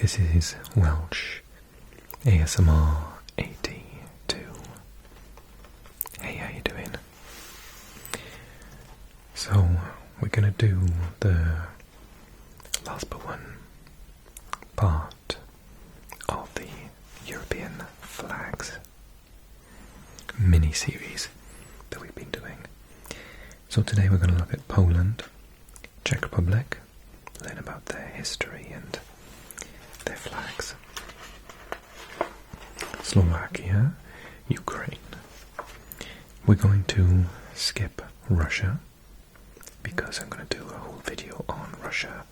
This is Welsh ASMR 82. Hey, how you doing? So, we're gonna do the last but one part of the European flags mini-series that we've been doing. So today we're going to look at Poland, Czech Republic, learn about their history and their flags, Slovakia, Ukraine. We're going to skip Russia because I'm going to do a whole video on Russia,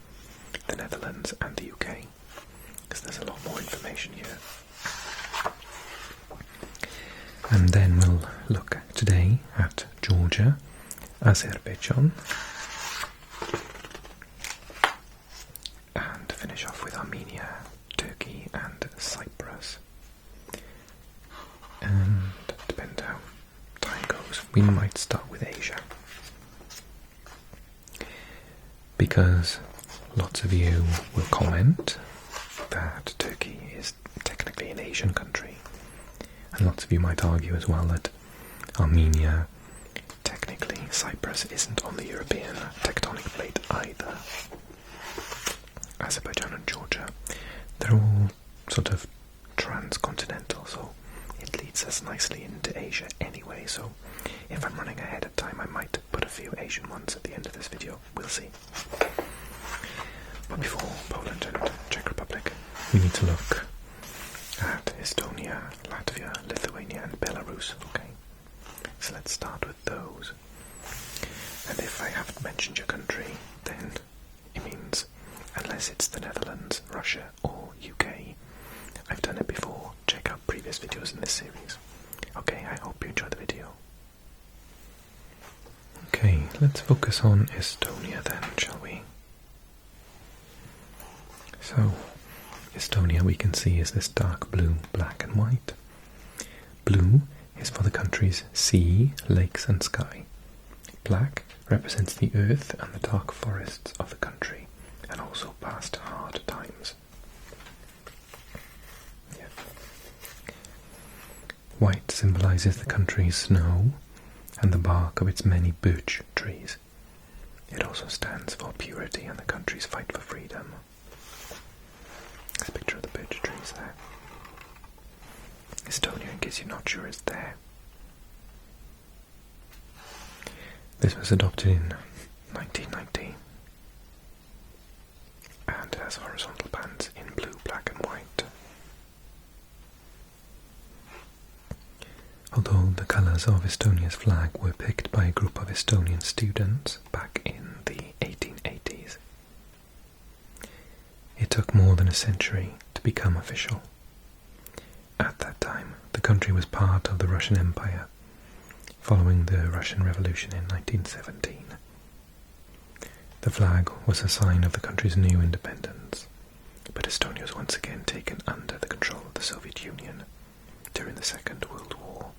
the Netherlands and the UK, because there's a lot more information here. And then we'll look today at Georgia, Azerbaijan, and finish off with Armenia, Turkey and Cyprus. And depending how time goes, we might start with Asia, because lots of you will comment that Turkey is technically an Asian country, and lots of you might argue as well that Armenia, technically Cyprus, isn't on the European tectonic plate either. Azerbaijan and Georgia, they're all sort of transcontinental, so it leads us nicely into Asia anyway, so if I'm running ahead of time I might put a few Asian ones at the end of this video, we'll see. But before Poland and Czech Republic, we need to look at Estonia, Latvia, Lithuania and Belarus, okay? So let's start with those. And if I haven't mentioned your country, then it means, unless it's the Netherlands, Russia or UK, I've done it before. Check out previous videos in this series. Okay, I hope you enjoy the video. Okay, let's focus on Estonia then, shall we? So, Estonia we can see is this dark blue, black and white. Blue is for the country's sea, lakes and sky. Black represents the earth and the dark forests of the country, and also past hard times. Yeah. White symbolises the country's snow and the bark of its many birch trees. It also stands for purity and the country's fight for freedom. There's a picture of the birch trees there. Estonia, in case you're not sure, is there. This was adopted in 1990 and has horizontal bands in blue, black and white. Although the colours of Estonia's flag were picked by a group of Estonian students back in the 1880s, it took more than a century to become official. At that time, the country was part of the Russian Empire, following the Russian Revolution in 1917. The flag was a sign of the country's new independence, but Estonia was once again taken under the control of the Soviet Union during the Second World War.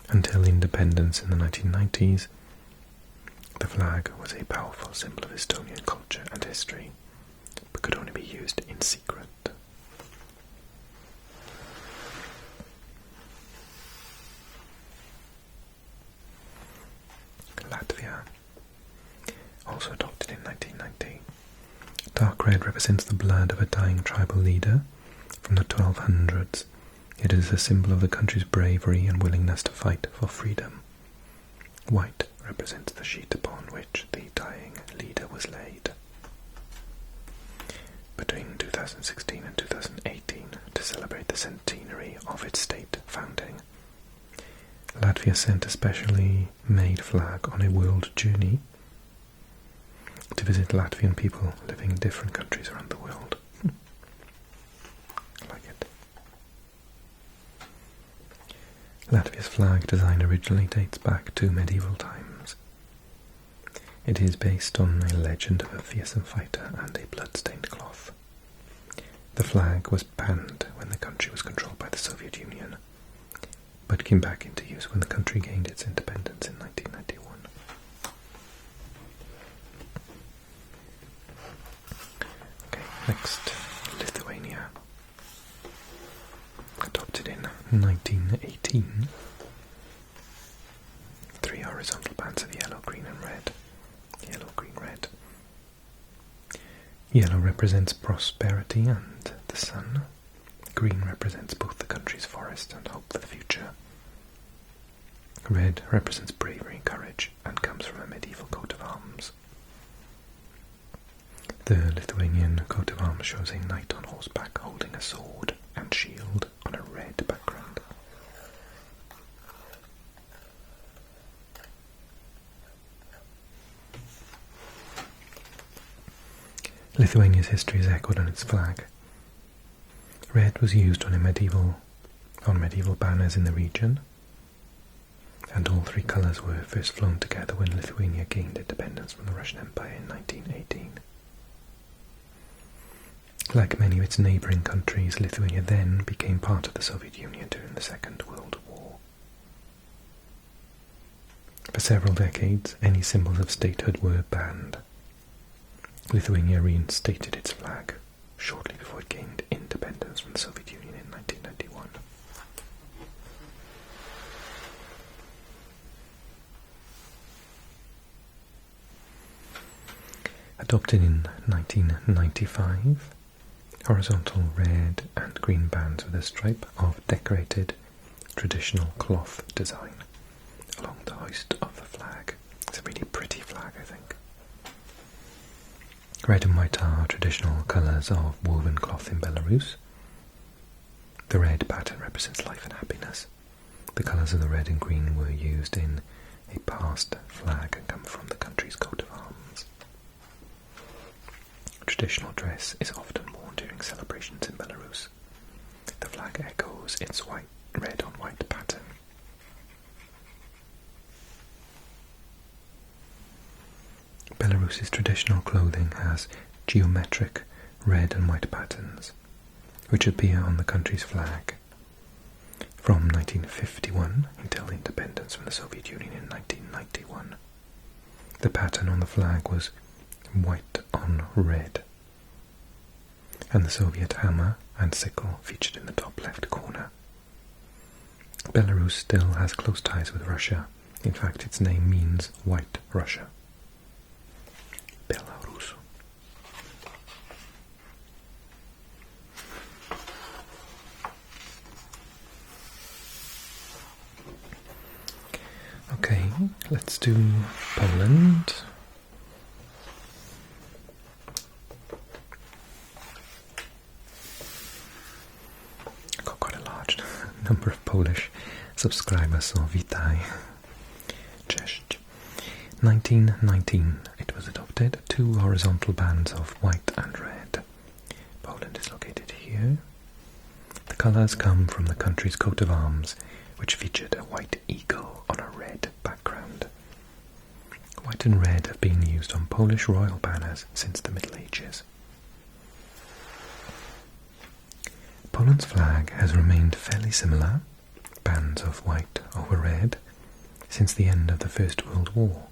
Until independence in the 1990s, the flag was a powerful symbol of Estonian culture and history, but could only be used in secret. Latvia, also adopted in 1990. Dark red represents the blood of a dying tribal leader from the 1200s. It is a symbol of the country's bravery and willingness to fight for freedom. White represents the sheet upon which the dying leader was laid. Between 2016 and 2018, to celebrate the centenary of its state founding, Latvia sent a specially made flag on a world journey to visit Latvian people living in different countries around the world. I like it. Latvia's flag design originally dates back to medieval times. It is based on a legend of a fearsome fighter and a blood-stained cloth. The flag was banned when the country was controlled by the Soviet Union, but came back into use when the country gained its independence in 1991. Okay, next, 1918, 3 horizontal bands of yellow, green and red. Yellow, green, red. Yellow represents prosperity and the sun. Green represents both the country's forest and hope for the future. Red represents bravery, courage, and comes from a medieval coat of arms. The Lithuanian coat of arms shows a knight on horseback holding a sword and shield on a red background. Lithuania's history is echoed on its flag. Red was used on medieval banners in the region, and all 3 colours were first flown together when Lithuania gained independence from the Russian Empire in 1918. Like many of its neighbouring countries, Lithuania then became part of the Soviet Union during the Second World War. For several decades, any symbols of statehood were banned. Lithuania reinstated its flag shortly before it gained independence from the Soviet Union in 1991. Adopted in 1995, horizontal red and green bands with a stripe of decorated traditional cloth design along the hoist of the flag. It's a really pretty flag, I think. Red and white are traditional colours of woven cloth in Belarus. The red pattern represents life and happiness. The colours of the red and green were used in a past flag and come from the country's coat of arms. Traditional dress is often worn during celebrations in Belarus. The flag echoes its red on white pattern. Belarus's traditional clothing has geometric red and white patterns, which appear on the country's flag. From 1951 until independence from the Soviet Union in 1991, the pattern on the flag was white on red, and the Soviet hammer and sickle featured in the top left corner. Belarus still has close ties with Russia. In fact, its name means White Russia. Belarus. Okay, let's do Poland. I've got quite a large number of Polish subscribers, so witaj. Cześć. 1919, it was adopted. 2 horizontal bands of white and red. Poland is located here. The colours come from the country's coat of arms, which featured a white eagle on a red background. White and red have been used on Polish royal banners since the Middle Ages. Poland's flag has remained fairly similar, bands of white over red, since the end of the First World War.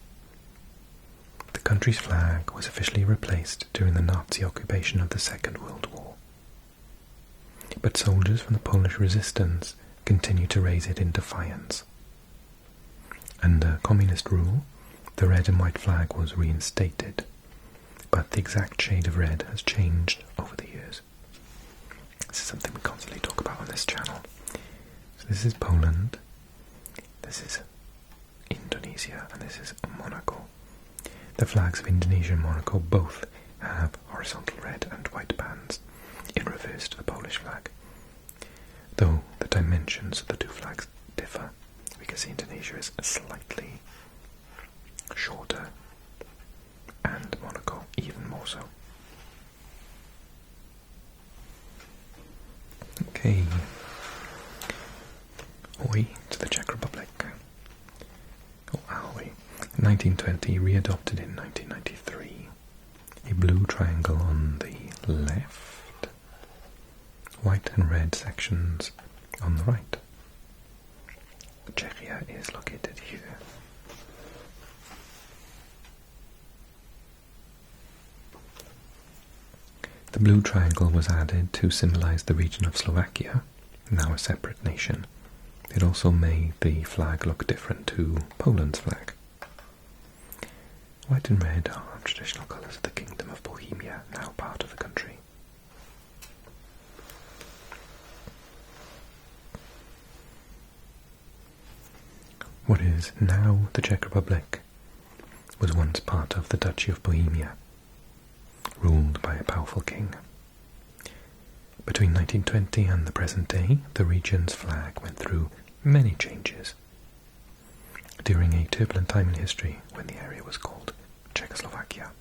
The country's flag was officially replaced during the Nazi occupation of the Second World War. But soldiers from the Polish resistance continued to raise it in defiance. Under communist rule, the red and white flag was reinstated, but the exact shade of red has changed over the years. This is something we constantly talk about on this channel. So this is Poland, this is Indonesia, and this is Monaco. The flags of Indonesia and Monaco both have horizontal red and white bands in reverse to the Polish flag, though the dimensions of the 2 flags differ, because Indonesia is slightly shorter and Monaco even more so. Okay, Ahoy to the Czech Republic. Oh, ahoy. 1920, readopted in 1993. A blue triangle on the left, white and red sections on the right. Czechia is located here. The blue triangle was added to symbolize the region of Slovakia, now a separate nation, it also made the flag look different to Poland's flag. White and red are traditional colours of the Kingdom of Bohemia, now part of the country. What is now the Czech Republic was once part of the Duchy of Bohemia, ruled by a powerful king. Between 1920 and the present day, the region's flag went through many changes. During a turbulent time in history when the area was called Czechoslovakia.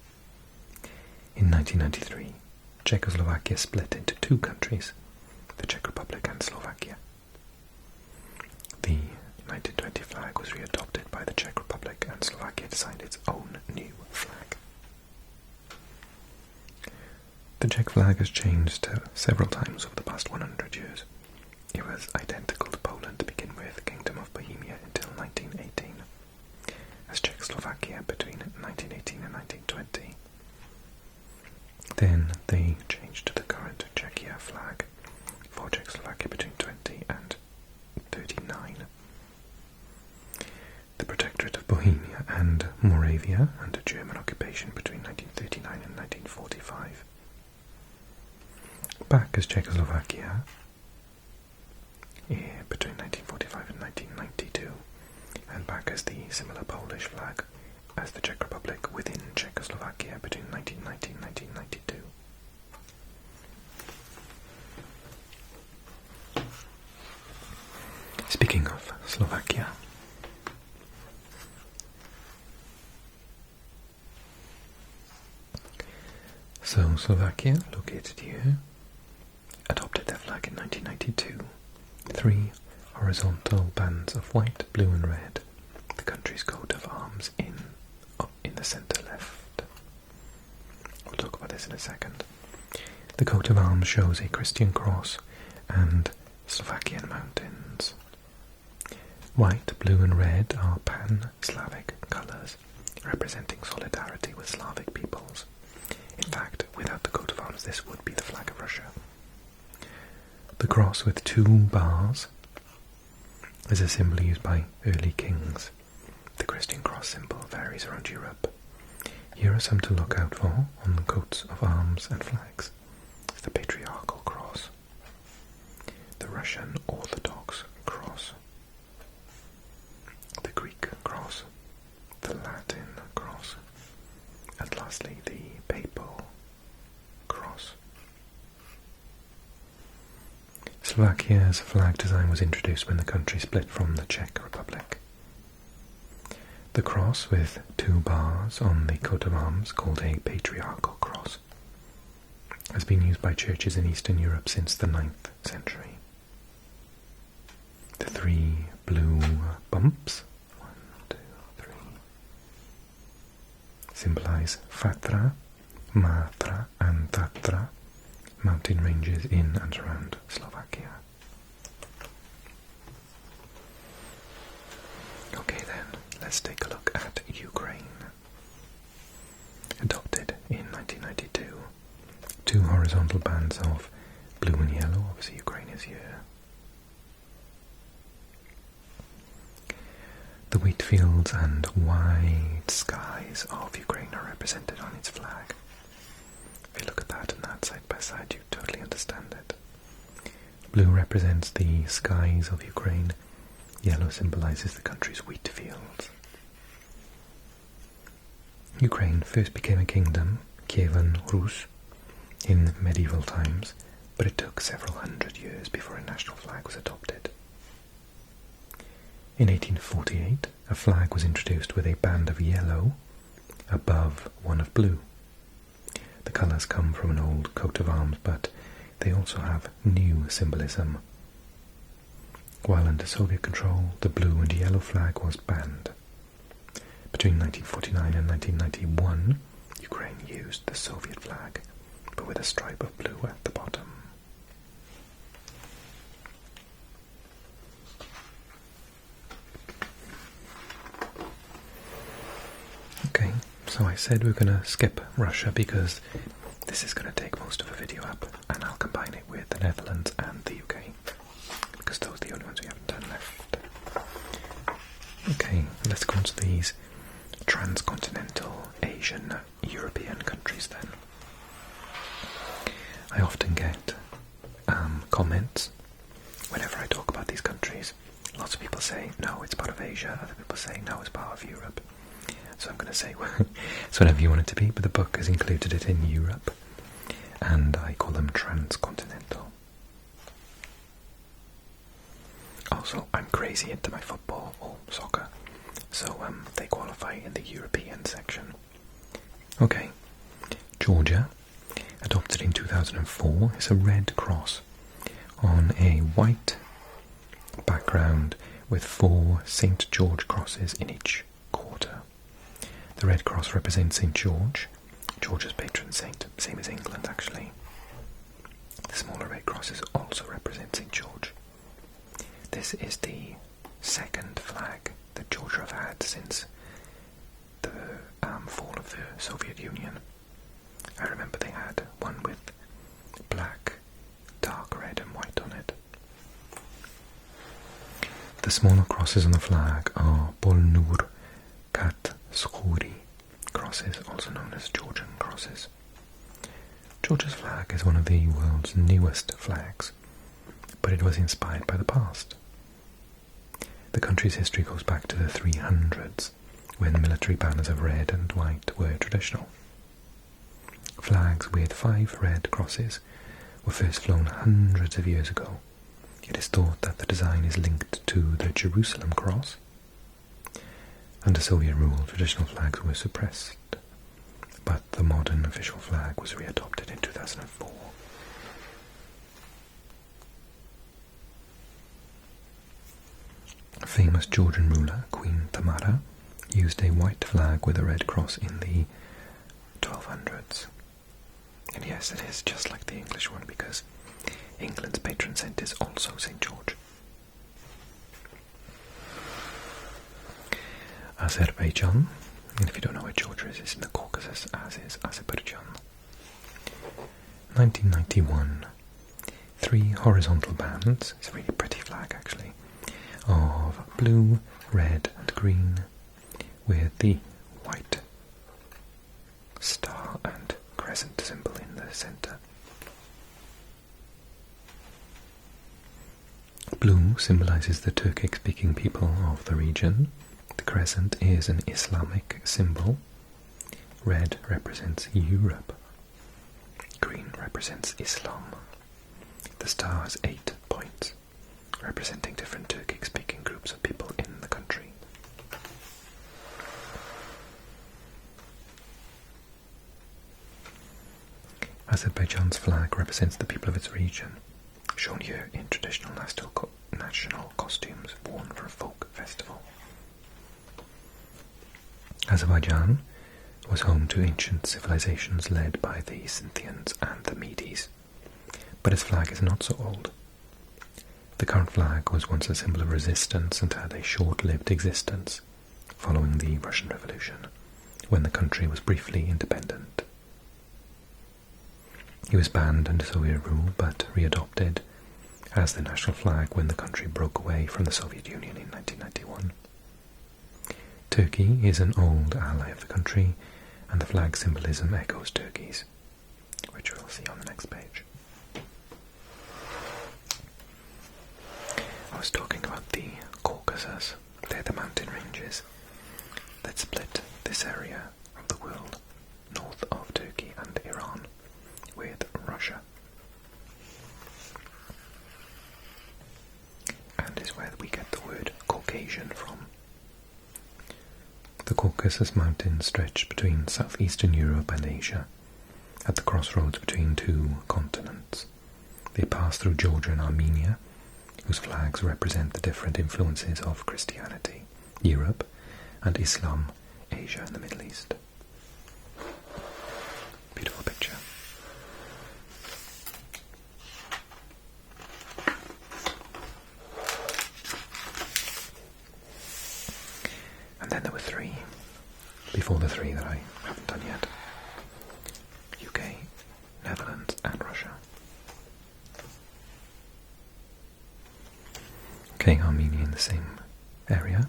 In 1993, Czechoslovakia split into two countries, the Czech Republic and Slovakia. The 1920 flag was readopted by the Czech Republic and Slovakia designed its own new flag. The Czech flag has changed several times over the past 100 years. It was identical to Poland to begin with, the Kingdom of Bohemia, until 1918, as Czechoslovakia between 1918 and 1920. Then they changed to the current Czechia flag for Czechoslovakia between 20 and 39. The Protectorate of Bohemia and Moravia under German occupation between 1939 and 1945. Back as Czechoslovakia between 1945 and 1992, and back as the similar Polish flag as the Czech Republic within Czechoslovakia between 1990 and 1992. Speaking of Slovakia, so Slovakia, located here, adopted their flag in 1992. 3 horizontal bands of white, blue and red, the country's coat of arms in the centre left. We'll talk about this in a second. The coat of arms shows a Christian cross and Slovakian mountains. White, blue and red are pan-Slavic colours, representing solidarity with Slavic peoples. In fact, without the coat of arms, this would be the flag of Russia. The cross with 2 bars is a symbol used by early kings. The Christian cross symbol varies around Europe. Here are some to look out for on the coats of arms and flags. The patriarchal cross, the Russian Orthodox cross, the Greek cross, the Latin cross, and lastly the papal cross. Slovakia's flag design was introduced when the country split from the Czech Republic. The cross with 2 bars on the coat of arms, called a patriarchal cross, has been used by churches in Eastern Europe since the 9th century. The 3 blue bumps, 1, 2, 3, symbolize Fatra, Matra and Tatra, mountain ranges in and around Slovakia. Okay then, let's take a look at Ukraine. Adopted in 1992, 2 horizontal bands of blue and yellow, obviously Ukraine is here. The wheat fields and wide skies of Ukraine are represented on its flag. If you look at that and that side by side, you totally understand it. Blue represents the skies of Ukraine. Yellow symbolizes the country's wheat fields. Ukraine first became a kingdom, Kievan Rus, in medieval times, but it took several hundred years before a national flag was adopted. In 1848, a flag was introduced with a band of yellow above one of blue. The colours come from an old coat of arms, but they also have new symbolism. While under Soviet control, the blue and yellow flag was banned. Between 1949 and 1991, Ukraine used the Soviet flag, but with a stripe of blue at the bottom. Okay, so I said we're going to skip Russia because this is going to take most of the video up, and I'll combine it with the Netherlands and the UK. because those are the only ones we haven't done left. Okay, let's go on to these transcontinental Asian European countries then. I often get comments whenever I talk about these countries. Lots of people say, no, it's part of Asia. Other people say, no, it's part of Europe. So I'm going to say, well, it's whatever you want it to be, but the book has included it in Europe, and I call them transcontinental. Also, I'm crazy into my football or soccer, so they qualify in the European section. Okay, Georgia, adopted in 2004, is a red cross on a white background with 4 St. George crosses in each quarter. The red cross represents St. George, Georgia's patron saint, same as England actually. The smaller red crosses also represent St. George. This is the second flag that Georgia have had since the fall of the Soviet Union. I remember they had one with black, dark red and white on it. The smaller crosses on the flag are Bolnur Kat Skuri crosses, also known as Georgian crosses. Georgia's flag is one of the world's newest flags, but it was inspired by the past. The country's history goes back to the 300s, when military banners of red and white were traditional. Flags with 5 red crosses were first flown hundreds of years ago. It is thought that the design is linked to the Jerusalem cross. Under Soviet rule, traditional flags were suppressed, but the modern official flag was readopted in 2004. A famous Georgian ruler, Queen Tamara, used a white flag with a red cross in the 1200s. And yes, it is just like the English one, because England's patron saint is also St. George. Azerbaijan, and if you don't know where Georgia is, it's in the Caucasus, as is Azerbaijan. 1991, 3 horizontal bands, it's a really pretty flag actually, of blue, red and green, with the white star and crescent symbol in the centre. Blue symbolises the Turkic-speaking people of the region. The crescent is an Islamic symbol. Red represents Europe. Green represents Islam. The star has 8 points, representing different Turkic-speaking groups of people in the country. Azerbaijan's flag represents the people of its region, shown here in traditional national costumes worn for a folk festival. Azerbaijan was home to ancient civilizations led by the Scythians and the Medes, but its flag is not so old. The current flag was once a symbol of resistance and had a short-lived existence following the Russian Revolution, when the country was briefly independent. It was banned under Soviet rule, but readopted as the national flag when the country broke away from the Soviet Union in 1991. Turkey is an old ally of the country, and the flag symbolism echoes Turkey's, which we'll see on the next page. I was talking about the Caucasus. They're the mountain ranges that split this area of the world north of Turkey and Iran with Russia, and is where we get the word Caucasian from. The Caucasus Mountains stretch between southeastern Europe and Asia, at the crossroads between 2 continents. They pass through Georgia and Armenia, whose flags represent the different influences of Christianity, Europe, and Islam, Asia and the Middle East. Beautiful picture. And then there were 3, before the 3 that I haven't done yet: UK, Netherlands and Russia. Okay, Armenia in the same area.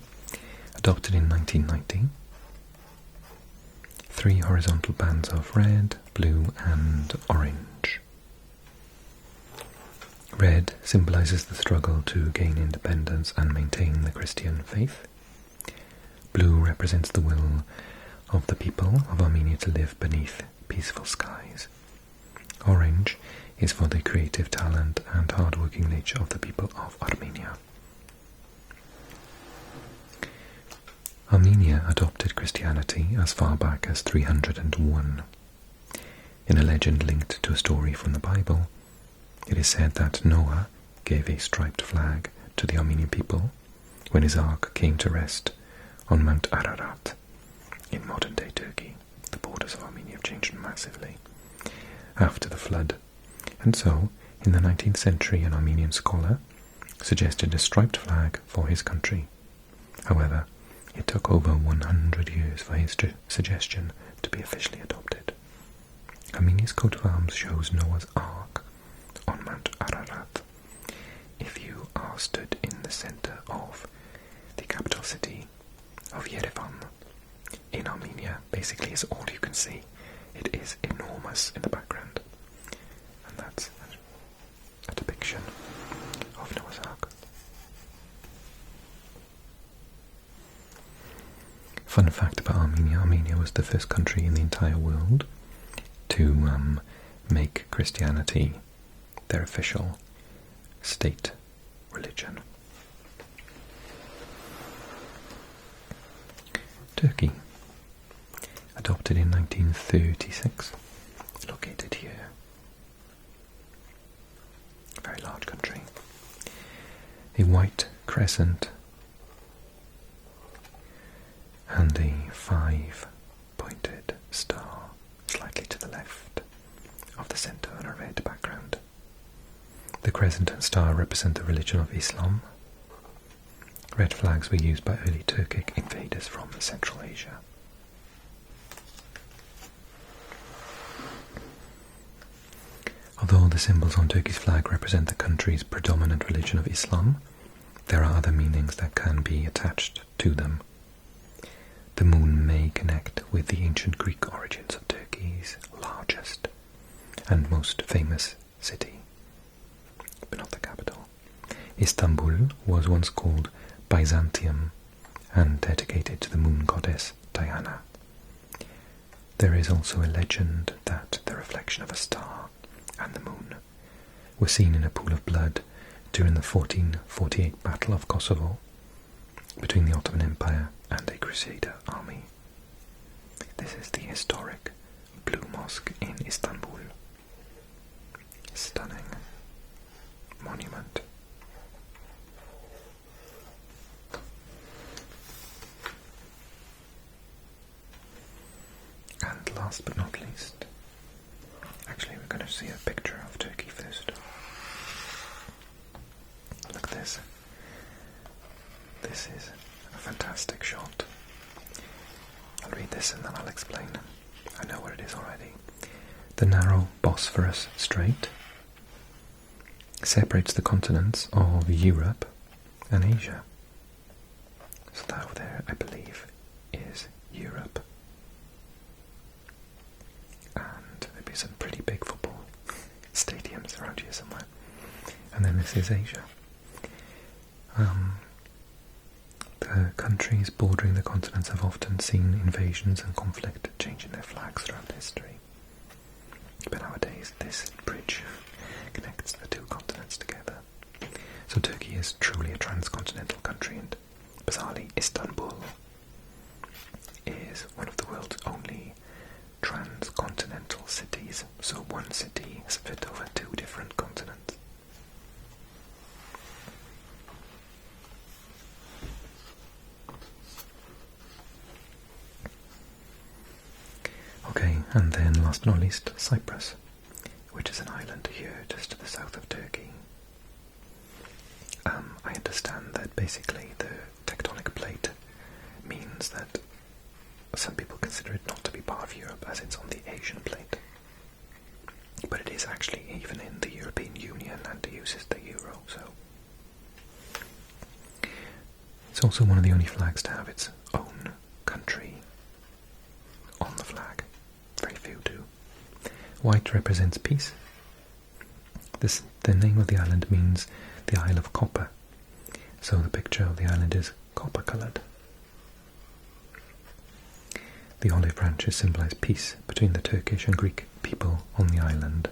Adopted in 1990. 3 horizontal bands of red, blue and orange. Red symbolizes the struggle to gain independence and maintain the Christian faith. Blue represents the will of the people of Armenia to live beneath peaceful skies. Orange is for the creative talent and hard-working nature of the people of Armenia. Armenia adopted Christianity as far back as 301. In a legend linked to a story from the Bible, it is said that Noah gave a striped flag to the Armenian people when his ark came to rest on Mount Ararat in modern-day Turkey. The borders of Armenia have changed massively after the flood, and so, in the 19th century, an Armenian scholar suggested a striped flag for his country. However, it took over 100 years for his suggestion to be officially adopted. Armenia's coat of arms shows Noah's Ark on Mount Ararat. If you are stood in the center of the capital city of Yerevan in Armenia, basically is all you can see. It is enormous in the background. And that's a depiction of Noah's Ark. Fun fact about Armenia: Armenia was the first country in the entire world to make Christianity their official state religion. Turkey, adopted in 1936, located here. A very large country. A white crescent and a 5-pointed star slightly to the left of the centre on a red background. The crescent and star represent the religion of Islam. Red flags were used by early Turkic invaders from Central Asia. Although the symbols on Turkey's flag represent the country's predominant religion of Islam, there are other meanings that can be attached to them. The moon may connect with the ancient Greek origins of Turkey's largest and most famous city, but not the capital. Istanbul was once called Byzantium and dedicated to the moon goddess Diana. There is also a legend that the reflection of a star and the moon were seen in a pool of blood during the 1448 Battle of Kosovo between the Ottoman Empire and a Crusader army. This is the historic Blue Mosque in Istanbul. Stunning monument. And last but not least, actually we're going to see a picture of Turkey first. Look at this. This is a fantastic shot. I'll read this and then I'll explain. I know what it is already. The narrow Bosphorus Strait separates the continents of Europe and Asia. So that over there, I believe, is Europe. And there'd be some pretty big football stadiums around here somewhere. And then this is Asia. The countries bordering the continents have often seen invasions and conflict changing their flags throughout history. But nowadays, this bridge connects the two continents together. So Turkey is truly a transcontinental country, and bizarrely, Istanbul is one of the world's only transcontinental cities. So one city is split over 2 different continents. Okay, and then last but not least, Cyprus, which is an island here just to the south of Turkey. I understand that basically the tectonic plate means that some people consider it not to be part of Europe as it's on the Asian plate. But it is actually even in the European Union and uses the euro, so It's also one of the only flags to have its own country on the flag. Very few do. White represents peace. The name of the island means the Isle of Copper, so the picture of the island is copper-coloured. The olive branches symbolise peace between the Turkish and Greek people on the island.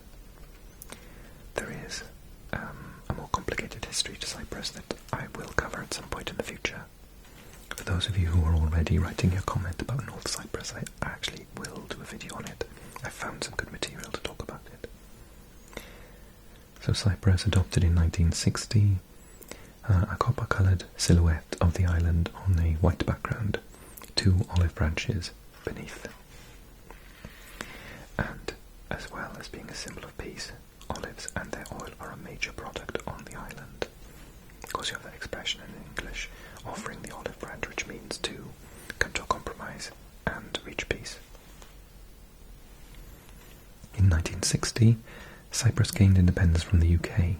There is a more complicated history to Cyprus that I will cover at some point in the future. For those of you who are already writing your comment about North Cyprus, I actually will do a video on it. I found some good material to talk about it. So Cyprus adopted in 1960 a copper-coloured silhouette of the island on a white background, 2 olive branches beneath. And as well as being a symbol of peace, olives and their oil are a major product on the island. Of course you have that expression in English, offering the olive branch, which means to come to a compromise and reach peace. In 1960, Cyprus gained independence from the UK,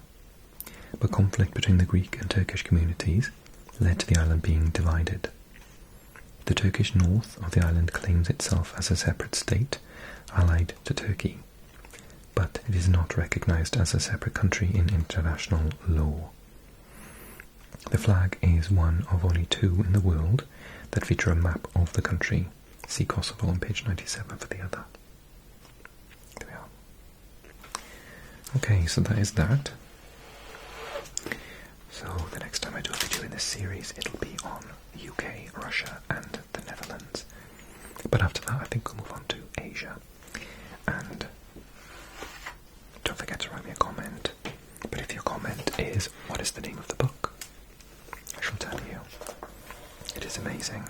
but conflict between the Greek and Turkish communities led to the island being divided. The Turkish north of the island claims itself as a separate state, allied to Turkey, but it is not recognised as a separate country in international law. The flag is one of only 2 in the world that feature a map of the country. See Kosovo on page 97 for the other. There we are. Okay, so that is that. So the next time I do a video in this series, it'll be on UK, Russia and the Netherlands. But after that I think we'll move on to Asia. And don't forget to write me a comment. But if your comment is, what is the name of the book? I shall tell you. It is amazing.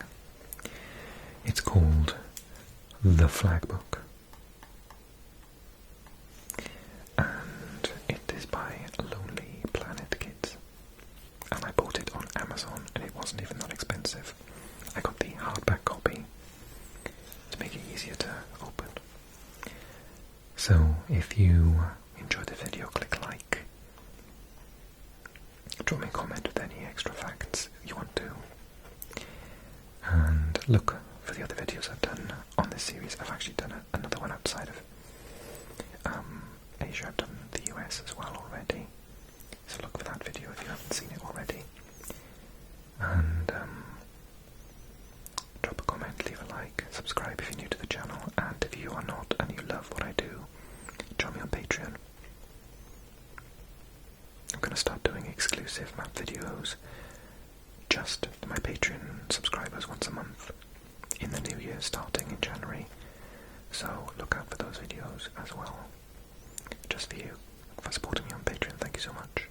It's called The Flag Book. And it is by Lonely Planet Kids. And I bought it on Amazon and it wasn't even that expensive. I got the hardback copy to make it easier to open. So if you enjoyed the video, click like. Drop me a comment with any extra facts you want to. And look for the other videos I've done on this series. I've actually done another one outside of Asia. I've done the US as well already. So look for that video if you haven't seen it already. And drop a comment, leave a like, subscribe if you're new to the channel, and if you are not and you love what I do, join me on Patreon. I'm going to start doing exclusive map videos just to my Patreon subscribers once a month in the new year, starting in January. So look out for those videos as well. Just for you, for supporting me on Patreon. Thank you so much.